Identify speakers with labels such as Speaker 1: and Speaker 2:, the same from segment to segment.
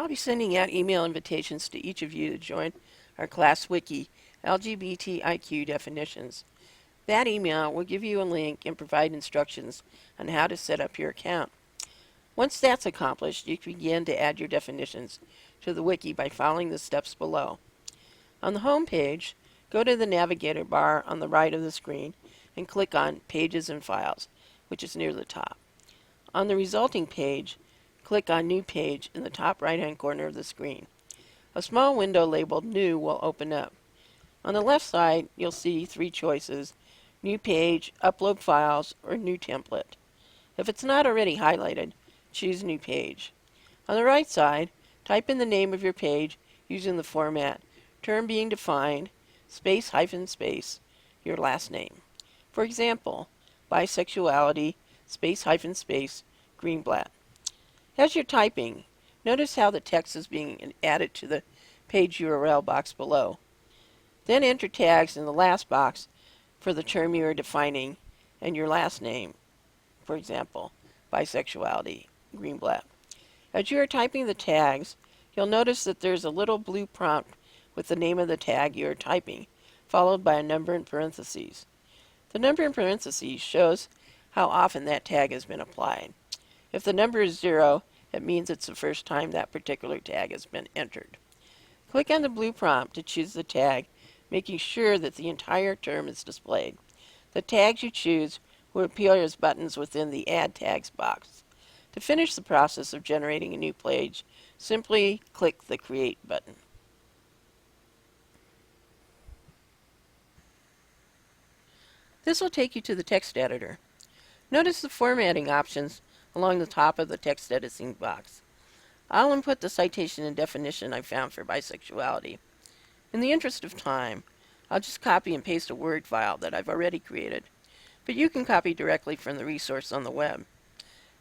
Speaker 1: I'll be sending out email invitations to each of you to join our class wiki, LGBTIQ definitions. That email will give you a link and provide instructions on how to set up your account. Once that's accomplished, you can begin to add your definitions to the wiki by following the steps below. On the home page, go to the navigator bar on the right of the screen and click on Pages and Files, which is near the top. On the resulting page, click on New Page in the top right-hand corner of the screen. A small window labeled New will open up. On the left side, you'll see three choices: New Page, Upload Files, or New Template. If it's not already highlighted, choose New Page. On the right side, type in the name of your page using the format term being defined, space hyphen space, your last name. For example, bisexuality, space hyphen space, Greenblatt. As you're typing, notice how the text is being added to the page URL box below. Then enter tags in the last box for the term you are defining and your last name, for example, bisexuality, Greenblatt. As you are typing the tags, you'll notice that there's a little blue prompt with the name of the tag you are typing, followed by a number in parentheses. The number in parentheses shows how often that tag has been applied. If the number is 0, it means it's the first time that particular tag has been entered. Click on the blue prompt to choose the tag, making sure that the entire term is displayed. The tags you choose will appear as buttons within the Add Tags box. To finish the process of generating a new page, simply click the Create button. This will take you to the text editor. Notice the formatting options along the top of the text editing box. I'll input the citation and definition I found for bisexuality. In the interest of time, I'll just copy and paste a Word file that I've already created, but you can copy directly from the resource on the web.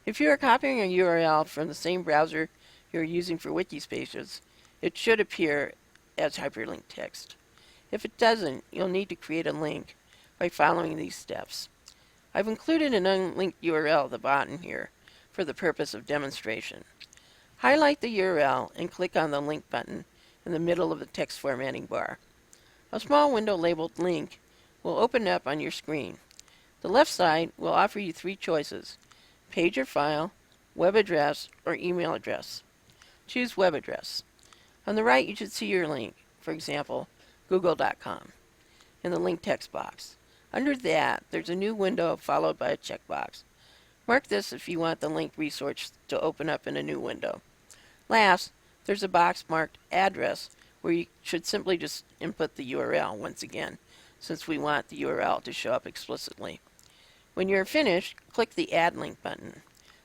Speaker 1: If you are copying a URL from the same browser you're using for Wikispaces, it should appear as hyperlinked text. If it doesn't, you'll need to create a link by following these steps. I've included an unlinked URL at the bottom here for the purpose of demonstration. Highlight the URL and click on the link button in the middle of the text formatting bar. A small window labeled Link will open up on your screen. The left side will offer you three choices: page or file, web address, or email address. Choose web address. On the right, you should see your link, for example, google.com, in the link text box. Under that, there's a new window followed by a checkbox. Mark this if you want the link resource to open up in a new window. Last, there's a box marked Address where you should simply just input the URL once again, since we want the URL to show up explicitly. When you're finished, click the Add Link button.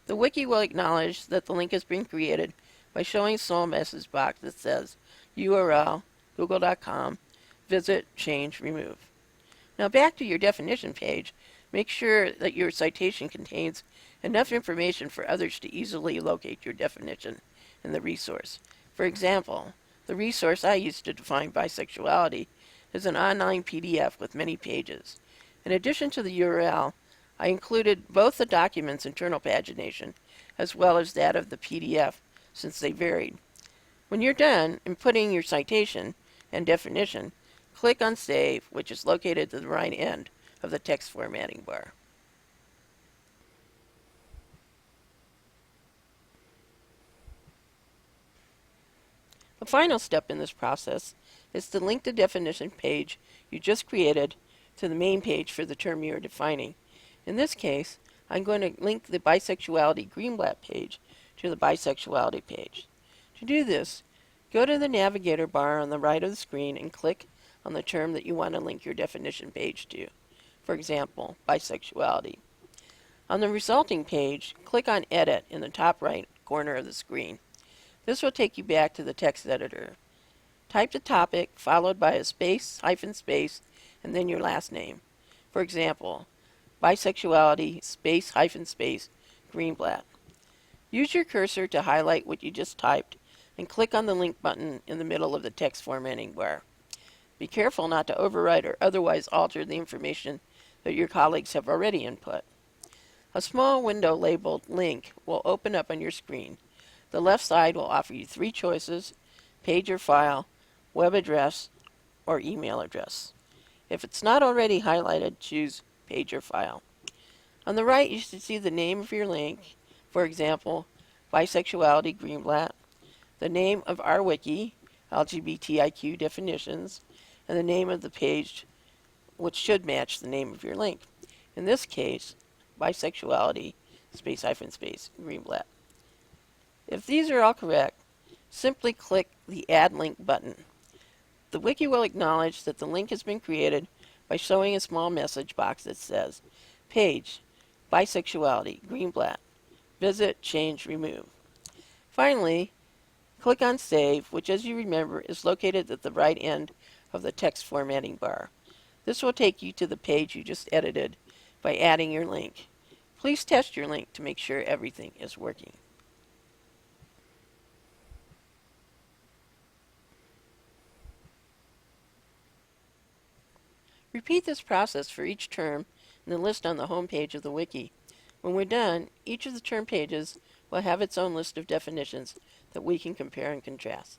Speaker 1: The wiki will acknowledge that the link has been created by showing a small message box that says URL, google.com, visit, change, remove. Now back to your definition page. Make sure that your citation contains enough information for others to easily locate your definition in the resource. For example, the resource I used to define bisexuality is an online PDF with many pages. In addition to the URL, I included both the document's internal pagination as well as that of the PDF, since they varied. When you're done inputting your citation and definition, click on Save, which is located to the right end of the text formatting bar. The final step in this process is to link the definition page you just created to the main page for the term you are defining. In this case, I'm going to link the bisexuality Greenblatt page to the bisexuality page. To do this, go to the navigator bar on the right of the screen and click on the term that you want to link your definition page to. For example, bisexuality. On the resulting page, click on Edit in the top right corner of the screen. This will take you back to the text editor. Type the topic followed by a space, hyphen space, and then your last name. For example, bisexuality, space, hyphen space, Greenblatt. Use your cursor to highlight what you just typed and click on the link button in the middle of the text formatting bar. Be careful not to overwrite or otherwise alter the information that your colleagues have already input. A small window labeled Link will open up on your screen. The left side will offer you three choices: page or file, web address, or email address. If it's not already highlighted, choose page or file. On the right, you should see the name of your link, for example, Bisexuality Greenblatt, the name of our wiki, LGBTIQ definitions, and the name of the page, which should match the name of your link. In this case, bisexuality, space hyphen space, Greenblatt. If these are all correct, simply click the Add Link button. The wiki will acknowledge that the link has been created by showing a small message box that says, Page, Bisexuality, Greenblatt, Visit, Change, Remove. Finally, click on Save, which as you remember is located at the right end of the text formatting bar. This will take you to the page you just edited by adding your link. Please test your link to make sure everything is working. Repeat this process for each term in the list on the home page of the wiki. When we're done, each of the term pages will have its own list of definitions that we can compare and contrast.